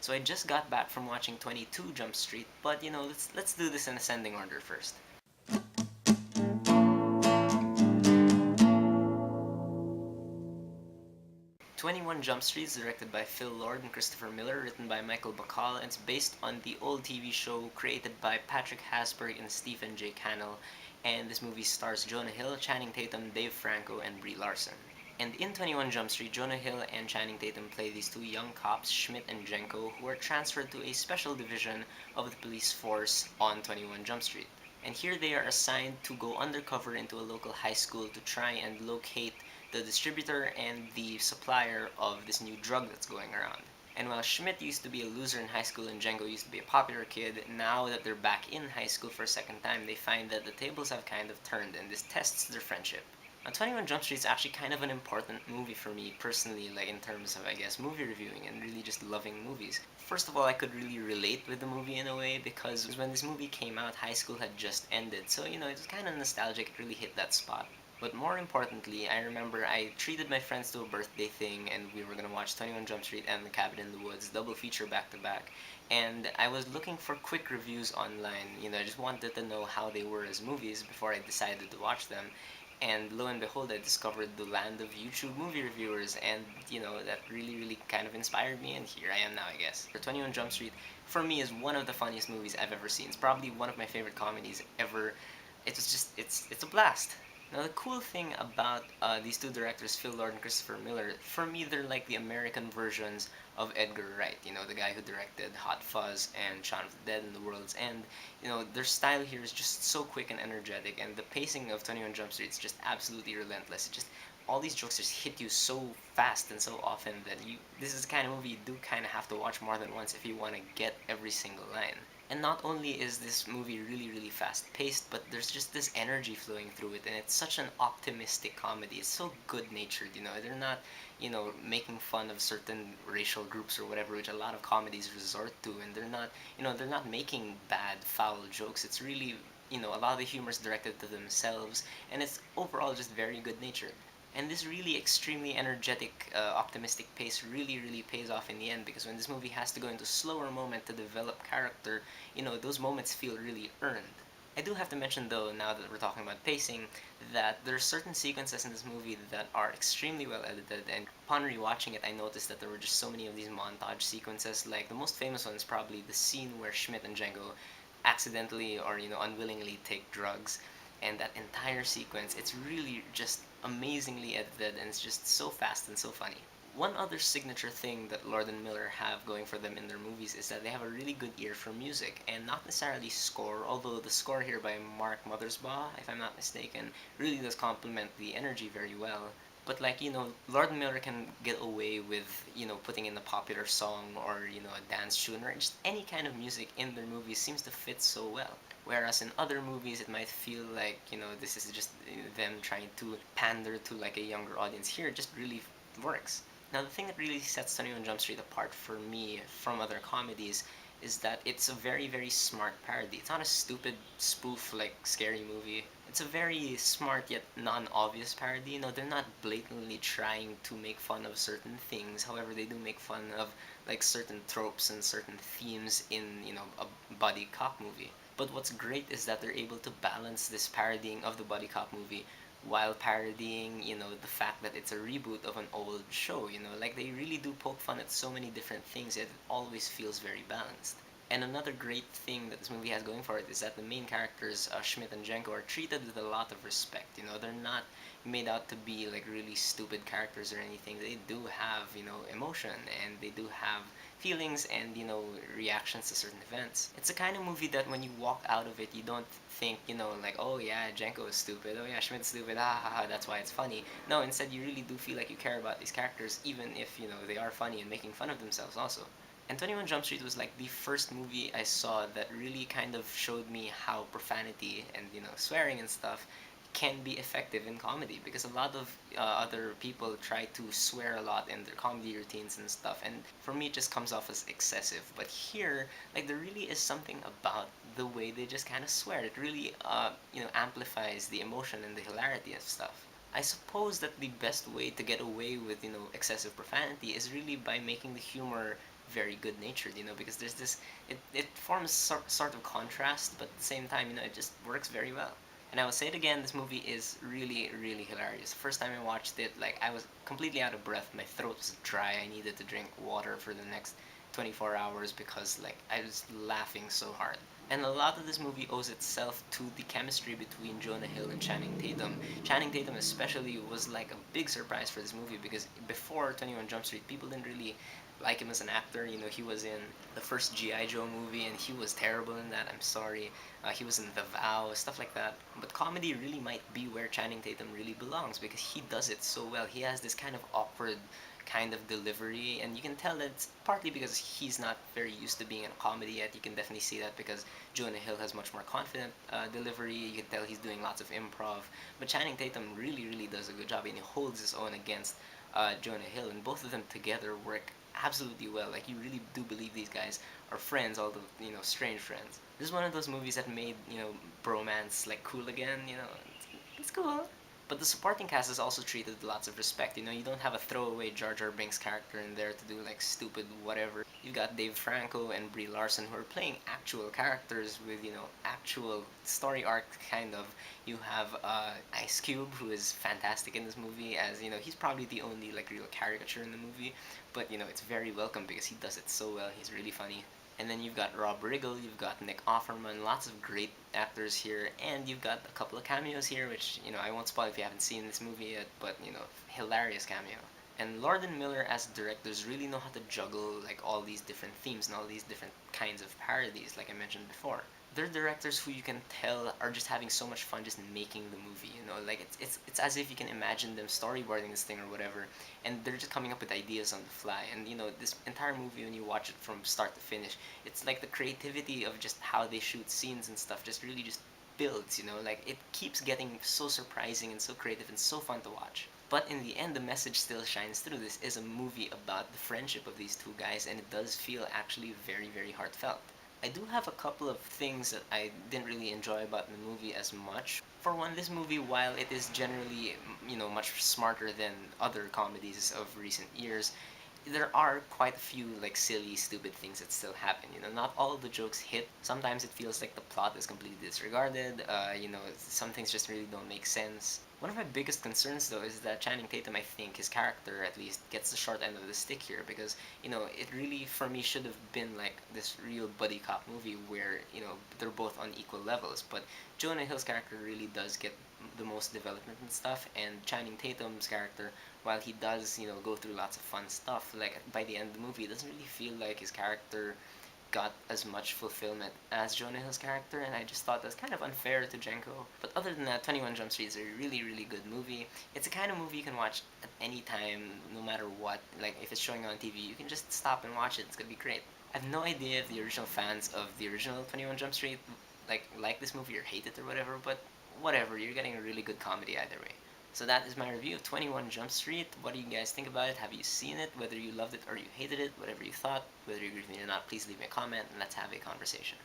So I just got back from watching 22 Jump Street, but let's do this in ascending order first. 21 Jump Street is directed by Phil Lord and Christopher Miller, written by Michael Bacall, and it's based on the old TV show created by Patrick Hasberg and Stephen J. Cannell. And this movie stars Jonah Hill, Channing Tatum, Dave Franco, and Brie Larson. And in 21 Jump Street, Jonah Hill and Channing Tatum play these two young cops, Schmidt and Jenko, who are transferred to a special division of the police force on 21 Jump Street. And here they are assigned to go undercover into a local high school to try and locate the distributor and the supplier of this new drug that's going around. And while Schmidt used to be a loser in high school and Django used to be a popular kid, now that they're back in high school for a second time, they find that the tables have kind of turned and this tests their friendship. Now, 21 Jump Street is actually kind of an important movie for me personally, like in terms of, I guess, movie reviewing and really just loving movies. First of all, I could really relate with the movie in a way because when this movie came out, high school had just ended, so it was kind of nostalgic, it really hit that spot. But more importantly, I remember I treated my friends to a birthday thing and we were gonna watch 21 Jump Street and The Cabin in the Woods, double feature back to back. And I was looking for quick reviews online, I just wanted to know how they were as movies before I decided to watch them. And lo and behold, I discovered the land of YouTube movie reviewers, and that really kind of inspired me, and here I am now, I guess. 21 Jump Street, for me, is one of the funniest movies I've ever seen. It's probably one of my favorite comedies ever. It's a blast. Now, the cool thing about these two directors, Phil Lord and Christopher Miller, for me, they're like the American versions of Edgar Wright, the guy who directed Hot Fuzz and Shaun of the Dead and The World's End. Their style here is just so quick and energetic, and the pacing of 21 Jump Street is just absolutely relentless. It just all these jokes just hit you so fast and so often that this is the kind of movie you do kind of have to watch more than once if you want to get every single line. And not only is this movie really fast paced, but there's just this energy flowing through it, and it's such an optimistic comedy. It's so good natured, they're not, making fun of certain racial groups or whatever, which a lot of comedies resort to, and they're not making bad, foul jokes. It's really, a lot of the humor is directed to themselves, and it's overall just very good natured. And this really extremely energetic, optimistic pace really pays off in the end, because when this movie has to go into slower moment to develop character, those moments feel really earned. I do have to mention though, now that we're talking about pacing, that there are certain sequences in this movie that are extremely well edited, and upon rewatching it I noticed that there were just so many of these montage sequences. Like the most famous one is probably the scene where Schmidt and Django accidentally or unwillingly take drugs, and that entire sequence, it's really just amazingly edited, and it's just so fast and so funny. One other signature thing that Lord and Miller have going for them in their movies is that they have a really good ear for music, and not necessarily score, although the score here by Mark Mothersbaugh, if I'm not mistaken, really does complement the energy very well. But like, Lord and Miller can get away with, putting in a popular song or, a dance tune or just any kind of music in their movies seems to fit so well. Whereas in other movies, it might feel like, this is just them trying to pander to like a younger audience. Here, it just really works. Now, the thing that really sets 21 Jump Street apart for me from other comedies is that it's a very smart parody. It's not a stupid spoof like Scary Movie. It's a very smart yet non-obvious parody. They're not blatantly trying to make fun of certain things. However, they do make fun of like certain tropes and certain themes in, a buddy cop movie. But what's great is that they're able to balance this parodying of the buddy cop movie while parodying, the fact that it's a reboot of an old show, like they really do poke fun at so many different things, yet it always feels very balanced. And another great thing that this movie has going for it is that the main characters, Schmidt and Jenko, are treated with a lot of respect. They're not made out to be like really stupid characters or anything. They do have, emotion, and they do have feelings and, reactions to certain events. It's the kind of movie that when you walk out of it, you don't think, like, oh yeah, Jenko is stupid, oh yeah, Schmidt's stupid, that's why it's funny. No, instead you really do feel like you care about these characters, even if, they are funny and making fun of themselves also. And 21 Jump Street was like the first movie I saw that really kind of showed me how profanity and, swearing and stuff can be effective in comedy, because a lot of other people try to swear a lot in their comedy routines and stuff, and for me it just comes off as excessive. But here, like, there really is something about the way they just kind of swear. It really amplifies the emotion and the hilarity of stuff. I suppose that the best way to get away with, excessive profanity is really by making the humor very good natured, because there's this, it forms sort of contrast, but at the same time, it just works very well. And I will say it again, this movie is really, really hilarious. First time I watched it, like, I was completely out of breath. My throat was dry. I needed to drink water for the next 24 hours because, like, I was laughing so hard. And a lot of this movie owes itself to the chemistry between Jonah Hill and Channing Tatum. Channing Tatum especially was like a big surprise for this movie because before 21 Jump Street, people didn't really like him as an actor. He was in the first G.I. Joe movie and he was terrible in that. I'm sorry. He was in The Vow, stuff like that. But comedy really might be where Channing Tatum really belongs because he does it so well. He has this kind of awkward kind of delivery, and you can tell that it's partly because he's not very used to being in a comedy yet. You can definitely see that because Jonah Hill has much more confident delivery. You can tell he's doing lots of improv. But Channing Tatum really, really does a good job, and he holds his own against Jonah Hill, and both of them together work absolutely well. Like, you really do believe these guys are friends, although strange friends. This is one of those movies that made bromance like cool again. It's cool. But the supporting cast is also treated with lots of respect. You don't have a throwaway Jar Jar Binks character in there to do like stupid whatever. You got Dave Franco and Brie Larson who are playing actual characters with actual story arc kind of. You have Ice Cube who is fantastic in this movie as he's probably the only like real caricature in the movie, but it's very welcome because he does it so well. He's really funny. And then you've got Rob Riggle, you've got Nick Offerman, lots of great actors here, and you've got a couple of cameos here, which, I won't spoil if you haven't seen this movie yet, but, hilarious cameo. And Lord and Miller as directors really know how to juggle, like, all these different themes and all these different kinds of parodies, like I mentioned before. They're directors who you can tell are just having so much fun just making the movie, like, it's as if you can imagine them storyboarding this thing or whatever, and they're just coming up with ideas on the fly. And this entire movie, when you watch it from start to finish, it's like the creativity of just how they shoot scenes and stuff just really just builds. Like, it keeps getting so surprising and so creative and so fun to watch. But in the end, the message still shines through. This is a movie about the friendship of these two guys, and it does feel actually very, very heartfelt. I do have a couple of things that I didn't really enjoy about the movie as much. For one, this movie, while it is generally, much smarter than other comedies of recent years, there are quite a few like silly, stupid things that still happen. Not all of the jokes hit. Sometimes it feels like the plot is completely disregarded. Some things just really don't make sense. One of my biggest concerns, though, is that Channing Tatum, I think his character at least gets the short end of the stick here because it really for me should have been like this real buddy cop movie where they're both on equal levels. But Jonah Hill's character really does get the most development and stuff, and Channing Tatum's character, while he does go through lots of fun stuff, like by the end of the movie, it doesn't really feel like his character got as much fulfillment as Jonah Hill's character, and I just thought that's kind of unfair to Jenko. But other than that, 21 Jump Street is a really, really good movie. It's a kind of movie you can watch at any time, no matter what. Like, if it's showing on TV, you can just stop and watch it. It's gonna be great. I have no idea if the original fans of the original 21 Jump Street like this movie or hate it or whatever, but whatever, you're getting a really good comedy either way. So that is my review of 21 Jump Street. What do you guys think about it? Have you seen it? Whether you loved it or you hated it, whatever you thought, whether you agree with me or not, please leave me a comment and let's have a conversation.